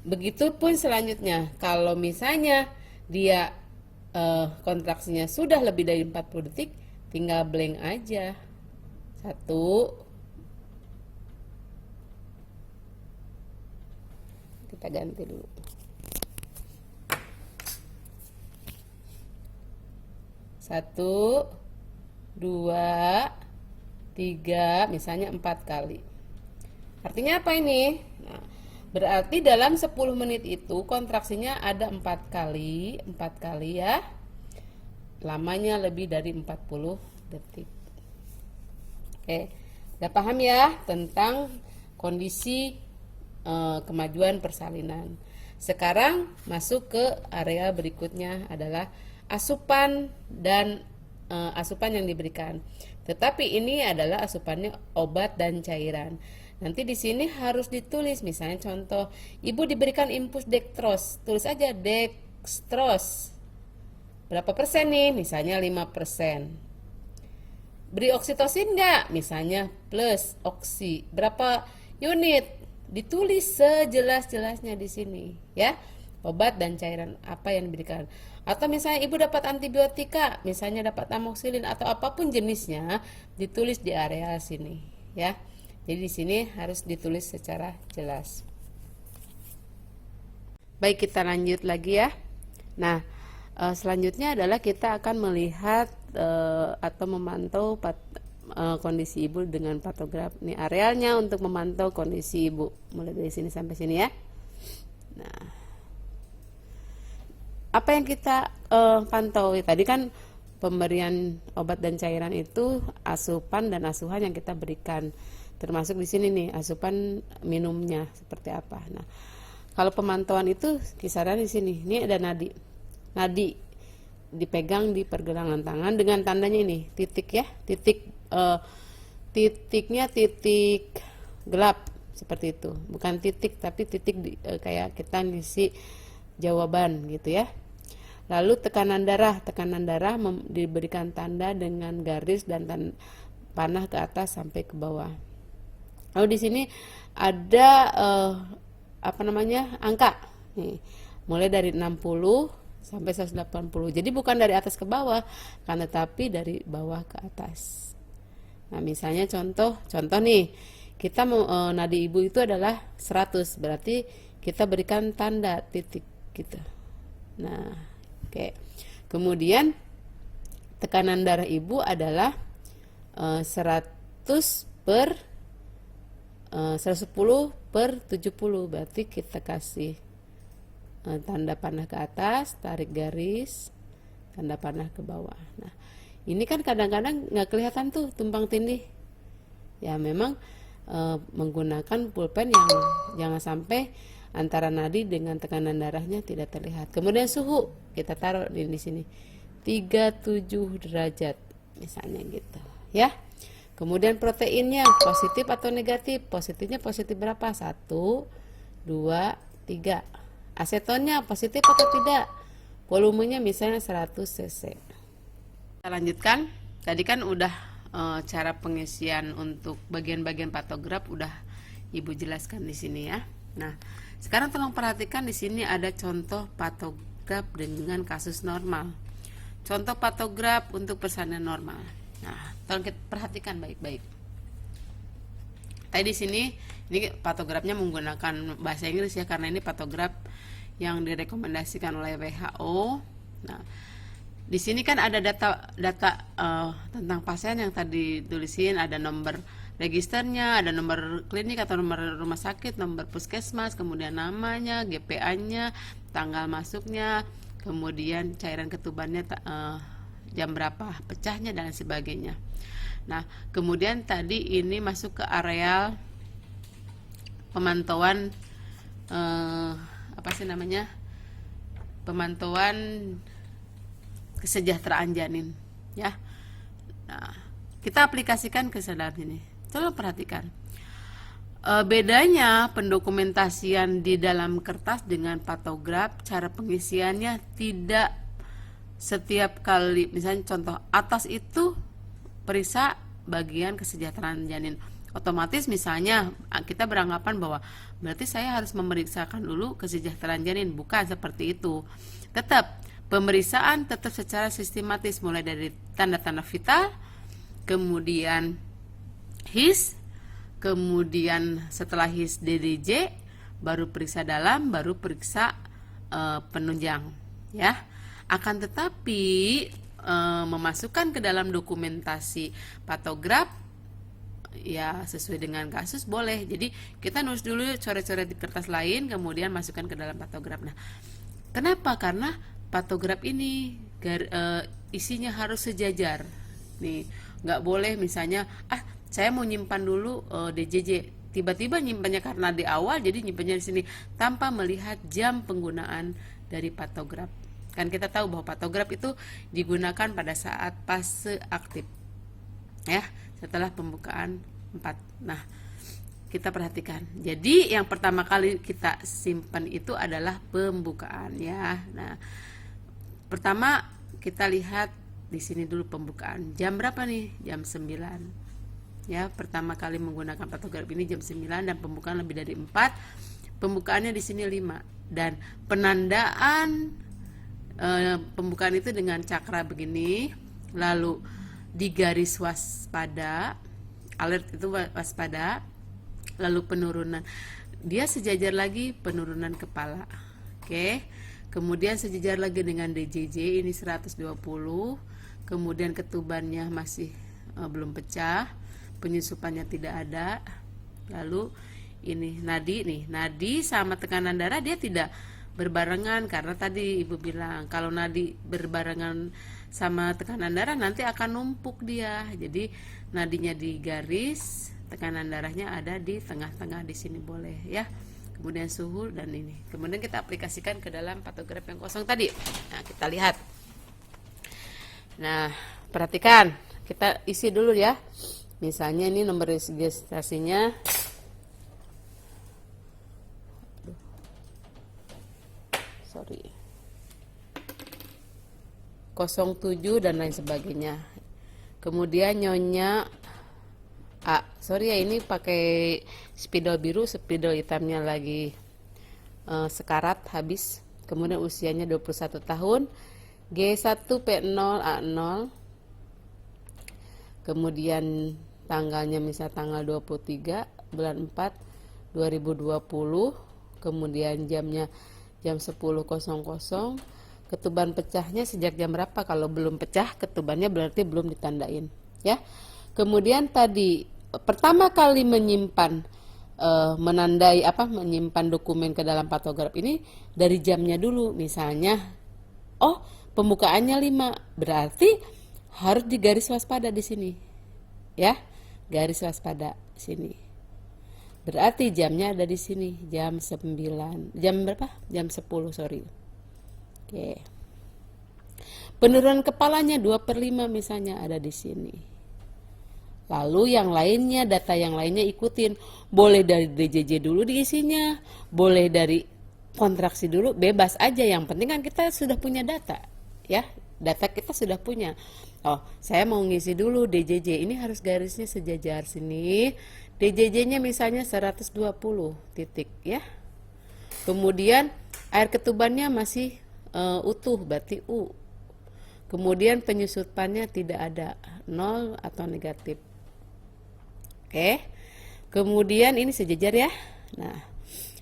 Begitupun selanjutnya, kalau misalnya dia kontraksinya sudah lebih dari 40 detik, tinggal blank aja. 1. Kita ganti dulu. 1, 2, 3, misalnya 4 kali. Artinya apa ini? Nah, Berarti dalam 10 menit itu kontraksinya ada 4 kali ya. Lamanya lebih dari 40 detik. Oke, udah paham ya tentang kondisi kemajuan persalinan. Sekarang masuk ke area berikutnya adalah asupan dan asupan yang diberikan. Tetapi ini adalah asupannya obat dan cairan. Nanti di sini harus ditulis, misalnya contoh, ibu diberikan infus dextrose, tulis aja dextrose. Berapa persen nih? Misalnya 5%. Beri oksitosin enggak? Misalnya plus oksi. Berapa unit? Ditulis sejelas-jelasnya di sini, ya. Obat dan cairan apa yang diberikan. Atau misalnya ibu dapat antibiotika, misalnya dapat amoxicillin atau apapun jenisnya, ditulis di area sini, ya. Jadi di sini harus ditulis secara jelas. Baik, kita lanjut lagi ya. Nah, selanjutnya adalah kita akan melihat atau memantau kondisi ibu dengan patograf. Ini arealnya untuk memantau kondisi ibu, mulai dari sini sampai sini ya. Nah, apa yang kita pantau tadi kan pemberian obat dan cairan itu asupan dan asuhan yang kita berikan, termasuk di sini nih asupan minumnya seperti apa. Nah, kalau pemantauan itu kisaran di sini. Ini ada nadi dipegang di pergelangan tangan dengan tandanya ini titik ya, titiknya titik gelap seperti itu, bukan titik tapi titik kayak kita ngisi jawaban gitu ya. Lalu tekanan darah diberikan tanda dengan garis dan panah ke atas sampai ke bawah. Lalu di sini ada angka nih, mulai dari 60 sampai 180. Jadi bukan dari atas ke bawah, kan, tetapi dari bawah ke atas. Nah, misalnya contoh nih, kita mau nadi ibu itu adalah 100, berarti kita berikan tanda titik gitu. Nah, oke. Kemudian tekanan darah ibu adalah 100 per 110 per 70, berarti kita kasih tanda panah ke atas, tarik garis, tanda panah ke bawah. Nah, ini kan kadang-kadang nggak kelihatan tuh tumpang tindih. Ya memang menggunakan pulpen yang jangan sampai antara nadi dengan tekanan darahnya tidak terlihat. Kemudian suhu kita taruh di sini 37 derajat misalnya gitu, ya. Kemudian proteinnya positif atau negatif? Positifnya positif berapa? 1, 2, 3. Asetonnya positif atau tidak? Volumenya misalnya 100 cc. Kita lanjutkan. Tadi kan udah cara pengisian untuk bagian-bagian patograf udah ibu jelaskan di sini ya. Nah, sekarang tolong perhatikan di sini ada contoh patograf dengan kasus normal. Contoh patograf untuk persalinan normal. Nah, tolong kita perhatikan baik-baik. Tadi di sini ini patografnya menggunakan bahasa Inggris ya, karena ini patograf yang direkomendasikan oleh WHO. Nah, di sini kan ada data tentang pasien yang tadi tulisin, ada nomor registernya, ada nomor klinik atau nomor rumah sakit, nomor puskesmas, kemudian namanya, GPA-nya, tanggal masuknya, kemudian cairan ketubannya jam berapa pecahnya dan sebagainya. Nah, kemudian tadi ini masuk ke areal pemantauan pemantauan kesejahteraan janin ya. Nah, kita aplikasikan ke dalam ini. Tolong perhatikan bedanya pendokumentasian di dalam kertas dengan patograf. Cara pengisiannya tidak setiap kali, misalnya contoh atas itu periksa bagian kesejahteraan janin, otomatis misalnya kita beranggapan bahwa berarti saya harus memeriksakan dulu kesejahteraan janin. Bukan seperti itu. Tetap pemeriksaan tetap secara sistematis, mulai dari tanda-tanda vital, kemudian HIS, kemudian setelah HIS DDJ, baru periksa dalam, baru periksa penunjang ya. Akan tetapi memasukkan ke dalam dokumentasi patograf ya sesuai dengan kasus boleh. Jadi kita nulis dulu coret-coret di kertas lain, kemudian masukkan ke dalam patograf. Nah, kenapa? Karena patograf ini isinya harus sejajar. Nih, nggak boleh misalnya, saya mau nyimpan dulu DJJ, tiba-tiba nyimpannya karena di awal, jadi nyimpannya di sini tanpa melihat jam penggunaan dari patograf. Kan kita tahu bahwa patograf itu digunakan pada saat fase aktif, ya, setelah pembukaan 4. Nah, kita perhatikan. Jadi yang pertama kali kita simpan itu adalah pembukaan, ya. Nah, pertama kita lihat di sini dulu pembukaan. Jam berapa nih? Jam 9. Ya, pertama kali menggunakan patograf ini jam 9 dan pembukaan lebih dari 4. Pembukaannya di sini 5 dan penandaan pembukaan itu dengan cakra begini, lalu di garis waspada, alert itu waspada, lalu penurunan, dia sejajar lagi penurunan kepala. Oke, kemudian sejajar lagi dengan DJJ ini 120, kemudian ketubannya masih belum pecah, penyusupannya tidak ada. Lalu ini nadi sama tekanan darah dia tidak berbarengan, karena tadi ibu bilang kalau nadi berbarengan sama tekanan darah nanti akan numpuk dia. Jadi nadinya di garis, tekanan darahnya ada di tengah-tengah di sini boleh, ya. Kemudian suhu dan ini. Kemudian kita aplikasikan ke dalam patograf yang kosong tadi. Nah, kita lihat. Nah, perhatikan, kita isi dulu ya. Misalnya ini nomor registrasinya 07 dan lain sebagainya. Kemudian nyonya ya ini pakai spidol biru, spidol hitamnya lagi sekarat habis. Kemudian usianya 21 tahun, G1P0A0. Kemudian tanggalnya misal tanggal 23 bulan 4 2020. Kemudian jamnya jam 10.00. Ketuban pecahnya sejak jam berapa? Kalau belum pecah ketubannya berarti belum ditandain, ya. Kemudian tadi pertama kali menyimpan menyimpan dokumen ke dalam patograf ini dari jamnya dulu. Misalnya pembukaannya 5, berarti harus di garis waspada di sini, ya, garis waspada sini. Berarti jamnya ada di sini jam 9. Jam berapa? Jam 10, sorry. Oke. Penurunan kepalanya 2/5 misalnya ada di sini. Lalu yang lainnya, data yang lainnya ikutin. Boleh dari DJJ dulu diisinya, boleh dari kontraksi dulu, bebas aja. Yang penting kan kita sudah punya data, ya. Data kita sudah punya. Saya mau ngisi dulu DJJ. Ini harus garisnya sejajar sini. DJJ-nya misalnya 120 titik, ya. Kemudian air ketubannya masih utuh, berarti U. Kemudian penyusupannya tidak ada, 0 atau negatif. Oke. Kemudian ini sejajar, ya. Nah,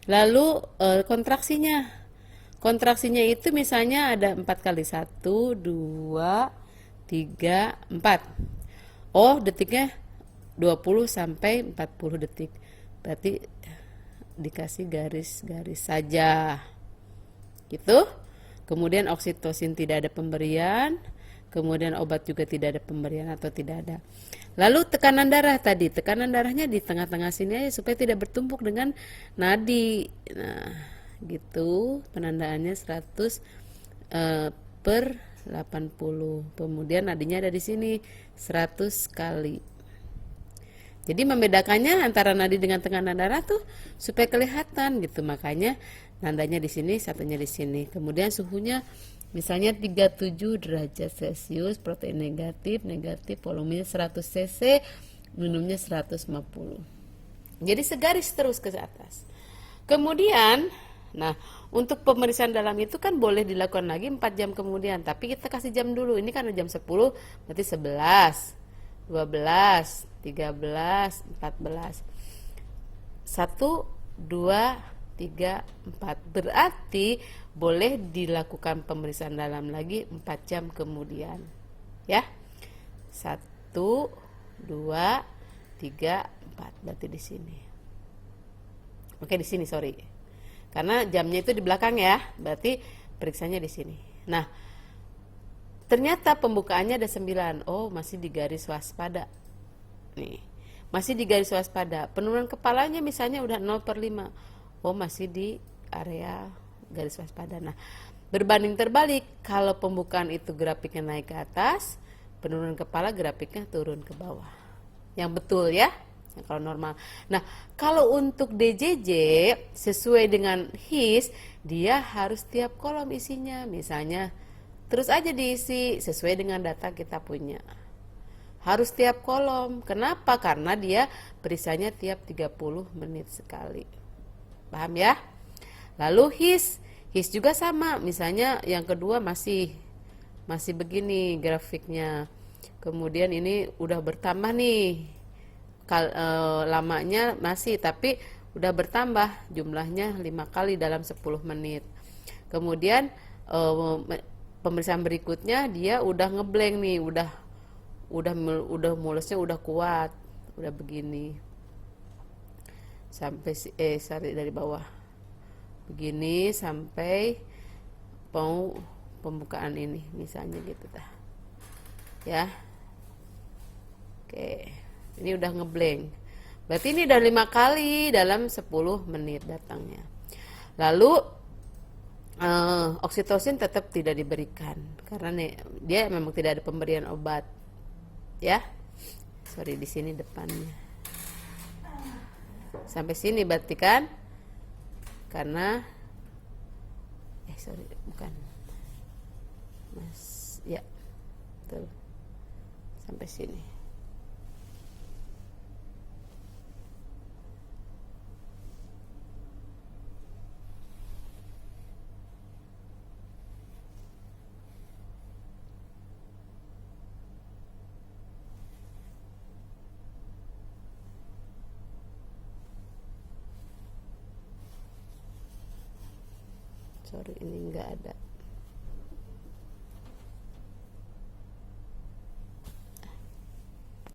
lalu kontraksinya itu misalnya ada 4 kali, 1, 2, 3, 4. Detiknya 20 sampai 40 detik. Berarti dikasih garis-garis saja. Gitu. Kemudian oksitosin tidak ada pemberian, kemudian obat juga tidak ada pemberian atau tidak ada. Lalu tekanan darah tadi, tekanan darahnya di tengah-tengah sini aja supaya tidak bertumpuk dengan nadi. Nah, gitu, penandaannya 100 per 80. Kemudian nadinya ada di sini 100 kali. Jadi membedakannya antara nadi dengan tekanan darah tuh supaya kelihatan gitu. Makanya nandanya di sini, satunya di sini. Kemudian suhunya misalnya 37 derajat Celcius, protein negatif, volumenya 100 cc, minumnya 150. Jadi segaris terus ke atas. Kemudian, untuk pemeriksaan dalam itu kan boleh dilakukan lagi 4 jam kemudian, tapi kita kasih jam dulu. Ini kan jam 10, berarti 11, 12, 13, 14. 1, 2, 3, 4. Berarti boleh dilakukan pemeriksaan dalam lagi 4 jam kemudian. Ya. 1, 2, 3, 4, berarti di sini. Oke, di sini, sorry. Karena jamnya itu di belakang ya, berarti periksanya di sini. Nah, ternyata pembukaannya ada 9. Oh, masih di garis waspada. Nih, masih di garis waspada. Penurunan kepalanya misalnya udah 0/5. Oh, masih di area garis waspada. Nah, berbanding terbalik, kalau pembukaan itu grafiknya naik ke atas, penurunan kepala grafiknya turun ke bawah. Yang betul ya, kalau normal. Nah, kalau untuk DJJ sesuai dengan HIS, dia harus tiap kolom isinya. Misalnya, terus aja diisi sesuai dengan data kita punya. Harus tiap kolom. Kenapa? Karena dia periksanya tiap 30 menit sekali. Paham ya? Lalu HIS juga sama. Misalnya yang kedua masih begini grafiknya. Kemudian ini udah bertambah nih. Lamanya masih, tapi udah bertambah jumlahnya 5 kali dalam 10 menit. Kemudian pemeriksaan berikutnya dia udah ngeblank nih, udah mulusnya udah kuat, udah begini. Sampai dari bawah. Begini sampai mau pembukaan ini misalnya gitu dah. Ya. Oke. Ini udah ngeblank. Berarti ini udah 5 kali dalam 10 menit datangnya. Lalu oksitosin tetap tidak diberikan karena dia memang tidak ada pemberian obat. Ya. Sorry, di sini depannya. Sampai sini berarti kan? Karena sorry, bukan. Ya. Betul. Sampai sini. Sorry, ini enggak ada.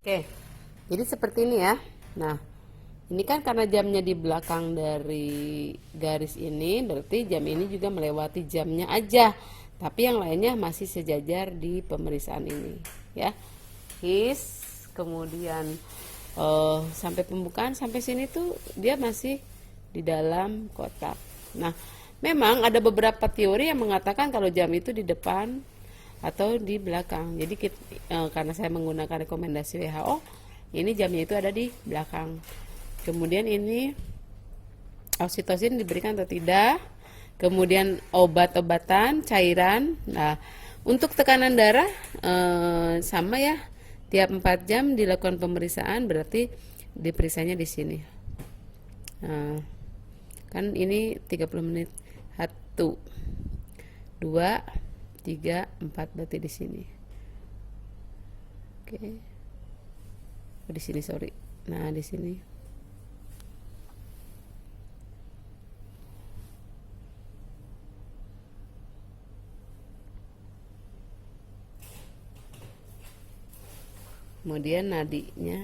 Oke, jadi seperti ini ya. Nah, ini kan karena jamnya di belakang dari garis ini, berarti jam ini juga melewati jamnya aja. Tapi yang lainnya masih sejajar di pemeriksaan ini, ya. HIS, kemudian sampai pembukaan sampai sini tuh dia masih di dalam kotak. Nah, memang ada beberapa teori yang mengatakan kalau jam itu di depan atau di belakang. Jadi karena saya menggunakan rekomendasi WHO, ini jamnya itu ada di belakang. Kemudian ini oksitosin diberikan atau tidak. Kemudian obat-obatan, cairan. Nah, untuk tekanan darah sama ya. Tiap 4 jam dilakukan pemeriksaan, berarti diperiksanya di sini. Nah, kan ini 30 menit. 1 2 3 4 berarti di sini. Oke. Di sini, sorry. Nah, di sini. Kemudian nadinya.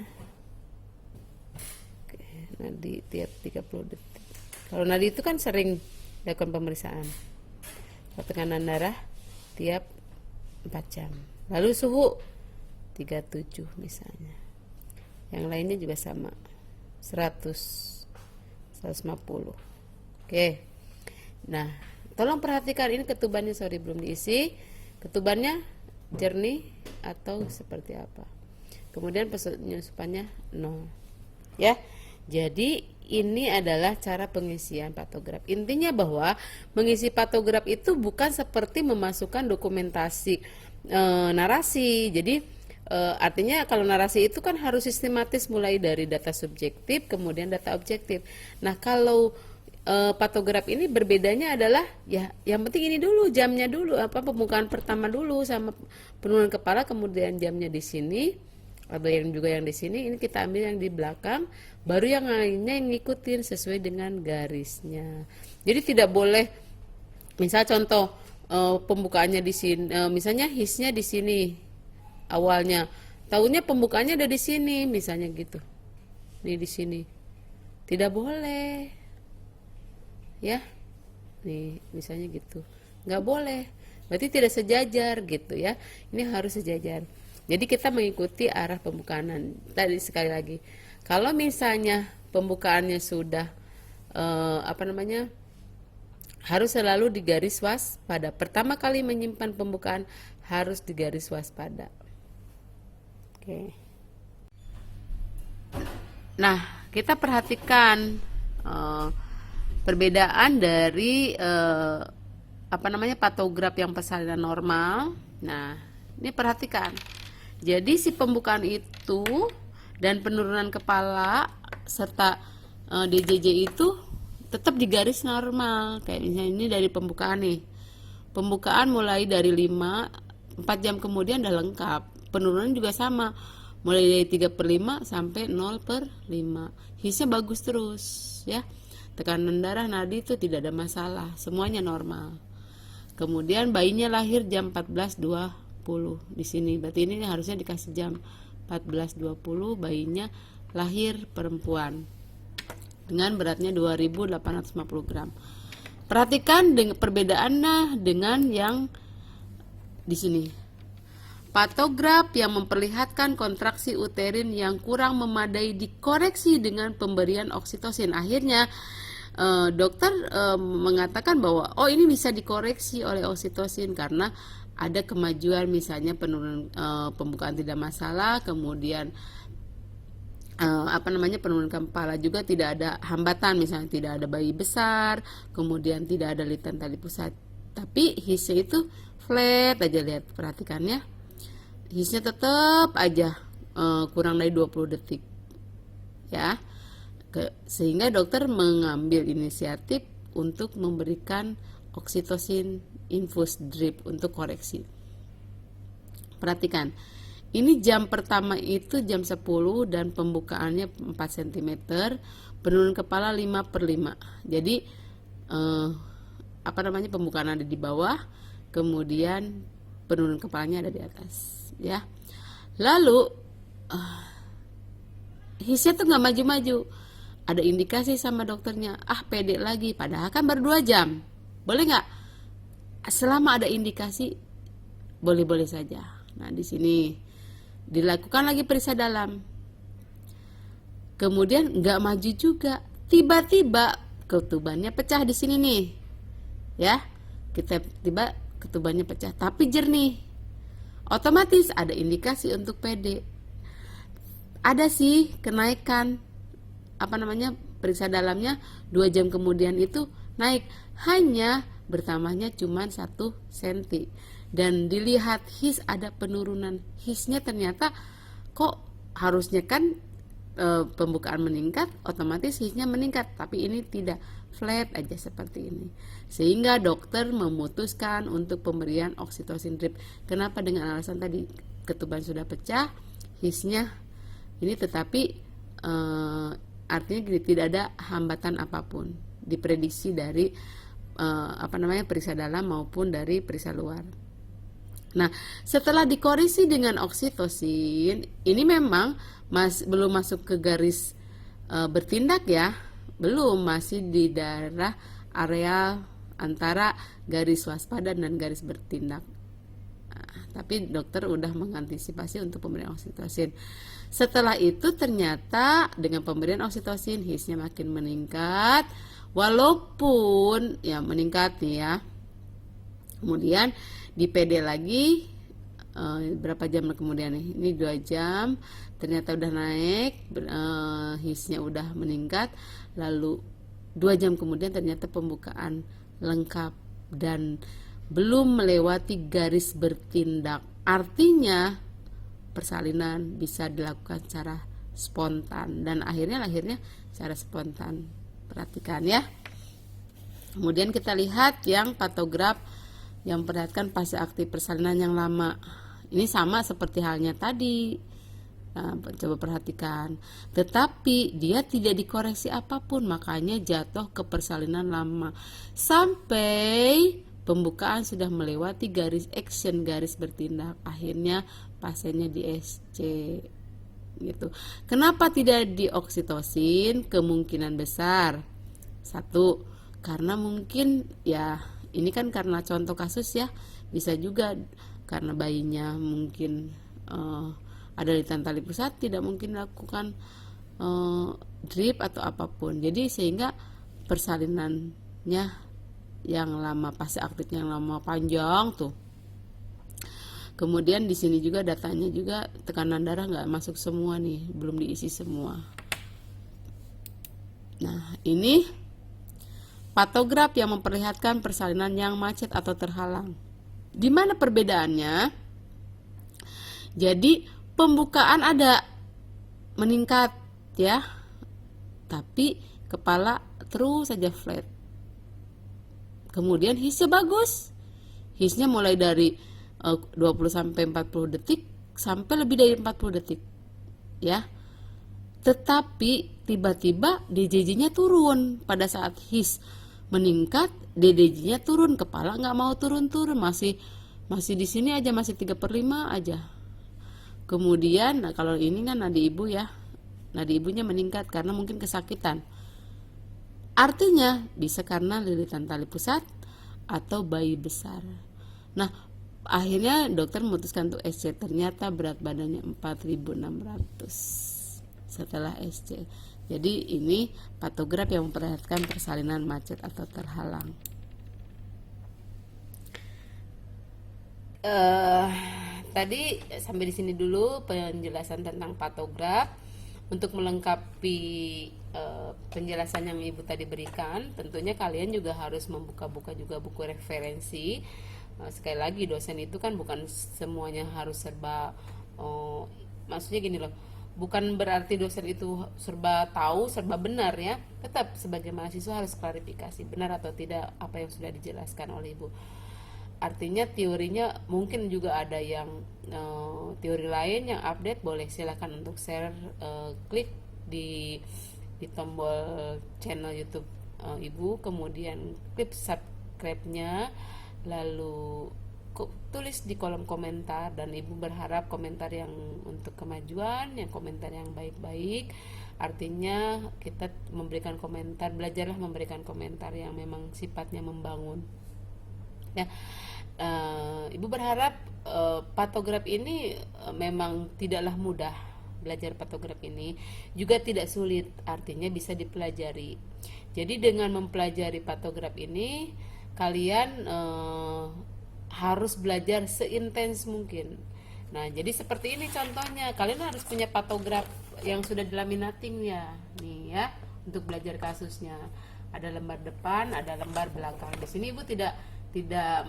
Oke, nadi tiap 30 detik. Kalau nadi itu kan sering dilakukan pemeriksaan. Tekanan darah tiap 4 jam. Lalu suhu 37 misalnya. Yang lainnya juga sama. 100 150. Oke. Nah, tolong perhatikan ini ketubannya, sorry belum diisi. Ketubannya jernih atau seperti apa. Kemudian penyusupannya 0. Ya. Jadi ini adalah cara pengisian patograf. Intinya bahwa mengisi patograf itu bukan seperti memasukkan dokumentasi narasi. Jadi artinya kalau narasi itu kan harus sistematis mulai dari data subjektif kemudian data objektif. Nah, kalau patograf ini berbedanya adalah ya yang penting ini dulu, jamnya dulu, pembukaan pertama dulu sama penurunan kepala, kemudian jamnya di sini. Ada yang juga yang di sini, ini kita ambil yang di belakang, baru yang lainnya yang ngikutin sesuai dengan garisnya. Jadi tidak boleh, misal contoh pembukaannya di sini, misalnya HIS-nya di sini awalnya, tahunya pembukaannya ada di sini, misalnya gitu. nih di sini. Tidak boleh. Ya. Nih, misalnya gitu. Nggak boleh. Berarti tidak sejajar gitu ya. Ini harus sejajar. Jadi kita mengikuti arah pembukaan. Tadi sekali lagi, kalau misalnya pembukaannya sudah harus selalu digaris waspada. Pertama kali menyimpan pembukaan harus digaris waspada. Oke. Nah, kita perhatikan perbedaan dari patograf yang persalinan normal. Nah, ini perhatikan. Jadi si pembukaan itu dan penurunan kepala serta DJJ itu tetap di garis normal. Kayak misalnya ini dari pembukaan nih. Pembukaan mulai dari 4 jam kemudian udah lengkap. Penurunan juga sama. Mulai dari 3/5 sampai 0/5. Hisnya bagus terus ya. Tekanan darah nadi itu tidak ada masalah. Semuanya normal. Kemudian bayinya lahir jam 14.20 di sini. Berarti ini harusnya dikasih jam 14.20 bayinya lahir perempuan. Dengan beratnya 2.850 gram. Perhatikan perbedaannya dengan yang di sini. Patograf yang memperlihatkan kontraksi uterin yang kurang memadai dikoreksi dengan pemberian oksitosin. Akhirnya dokter mengatakan bahwa ini bisa dikoreksi oleh oksitosin karena ada kemajuan, misalnya penurunan pembukaan tidak masalah, kemudian penurunan kepala juga tidak ada hambatan, misalnya tidak ada bayi besar, kemudian tidak ada litan tali pusat, tapi hisnya itu flat aja. Lihat, perhatikan ya, hisnya tetap aja kurang dari 20 detik ya. Sehingga dokter mengambil inisiatif untuk memberikan oksitosin infus drip untuk koreksi. Perhatikan, ini jam pertama itu jam 10 dan pembukaannya 4 cm, penurunan kepala 5/5. Jadi pembukaan ada di bawah, kemudian penurunan kepalanya ada di atas ya. Lalu hisnya tuh nggak maju-maju. Ada indikasi sama dokternya, pede lagi, padahal kan baru 2 jam. Boleh nggak? Selama ada indikasi, boleh-boleh saja. Nah, di sini dilakukan lagi periksa dalam. Kemudian nggak maju juga. Tiba-tiba ketubannya pecah di sini nih. Ya, tiba ketubannya pecah, tapi jernih. Otomatis ada indikasi untuk PD. Ada sih kenaikan periksa dalamnya 2 jam kemudian itu naik, hanya bertambahnya cuma 1 cm. Dan dilihat his ada penurunan. Hisnya ternyata kok harusnya kan pembukaan meningkat, otomatis hisnya meningkat, tapi ini tidak, flat aja seperti ini. Sehingga dokter memutuskan untuk pemberian oksitosin drip. Kenapa? Dengan alasan tadi ketuban sudah pecah, hisnya ini, tetapi artinya tidak ada hambatan apapun diprediksi dari periksa dalam maupun dari periksa luar. Nah, setelah dikoreksi dengan oksitosin, ini memang belum masuk ke garis bertindak ya, belum, masih di daerah area antara garis waspada dan garis bertindak. Nah, tapi dokter udah mengantisipasi untuk pemberian oksitosin. Setelah itu ternyata dengan pemberian oksitosin hisnya makin meningkat, walaupun ya meningkat nih ya. Kemudian di PD lagi berapa jam kemudian nih, ini 2 jam ternyata udah naik, hisnya udah meningkat. Lalu 2 jam kemudian ternyata pembukaan lengkap dan belum melewati garis bertindak. Artinya persalinan bisa dilakukan secara spontan dan akhirnya lahirnya secara spontan. Perhatikan ya. Kemudian kita lihat yang patograf yang perhatikan fase aktif persalinan yang lama. Ini sama seperti halnya tadi. Nah, coba perhatikan. Tetapi dia tidak dikoreksi apapun, makanya jatuh ke persalinan lama. Sampai pembukaan sudah melewati garis action, garis bertindak. Akhirnya pasiennya di SC. gitu. Kenapa tidak dioksitosin? Kemungkinan besar satu, karena mungkin ya ini kan karena contoh kasus ya, bisa juga karena bayinya mungkin ada di tali pusat, tidak mungkin lakukan drip atau apapun. Jadi sehingga persalinannya yang lama, fase aktifnya yang lama panjang tuh. Kemudian di sini juga datanya juga tekanan darah nggak masuk semua nih, belum diisi semua. Nah, ini patograf yang memperlihatkan persalinan yang macet atau terhalang. Di mana perbedaannya? Jadi pembukaan ada meningkat ya, tapi kepala terus saja flat. Kemudian hisnya bagus, hisnya mulai dari 20 sampai 40 detik sampai lebih dari 40 detik ya. Tetapi tiba-tiba DJJ-nya turun. Pada saat his meningkat, DDJ-nya turun, kepala nggak mau turun-turun, masih di sini aja, masih 3/5 aja. Kemudian kalau ini kan nadi ibu ya, nadi ibunya meningkat karena mungkin kesakitan. Artinya bisa karena lilitan tali pusat atau bayi besar. Nah, akhirnya dokter memutuskan untuk SC, ternyata berat badannya 4.600 setelah SC. Jadi ini patograf yang memperlihatkan persalinan macet atau terhalang. Tadi sampai di sini dulu penjelasan tentang patograf. Untuk melengkapi penjelasan yang ibu tadi berikan, tentunya kalian juga harus membuka-buka juga buku referensi. Sekali lagi, dosen itu kan bukan semuanya harus serba, maksudnya gini loh, bukan berarti dosen itu serba tahu, serba benar ya. Tetap sebagai mahasiswa harus klarifikasi benar atau tidak apa yang sudah dijelaskan oleh ibu. Artinya teorinya mungkin juga ada yang teori lain yang update, boleh silakan untuk share, klik di tombol channel YouTube ibu, kemudian klik subscribe-nya, lalu tulis di kolom komentar, dan ibu berharap komentar yang untuk kemajuan, yang komentar yang baik-baik. Artinya kita memberikan komentar, belajarlah memberikan komentar yang memang sifatnya membangun ya. Ibu berharap patograf ini memang tidaklah mudah. Belajar patograf ini juga tidak sulit, artinya bisa dipelajari. Jadi dengan mempelajari patograf ini kalian harus belajar seintens mungkin. Nah, jadi seperti ini contohnya, kalian harus punya patograf yang sudah dilaminating ya, nih ya, untuk belajar kasusnya. Ada lembar depan, ada lembar belakang. Di sini ibu tidak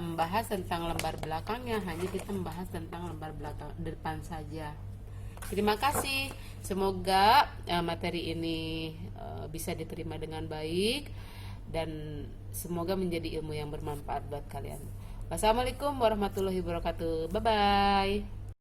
membahas tentang lembar belakangnya, hanya kita membahas tentang lembar belakang depan saja. Terima kasih, semoga materi ini bisa diterima dengan baik dan semoga menjadi ilmu yang bermanfaat buat kalian. Wassalamualaikum warahmatullahi wabarakatuh. Bye bye.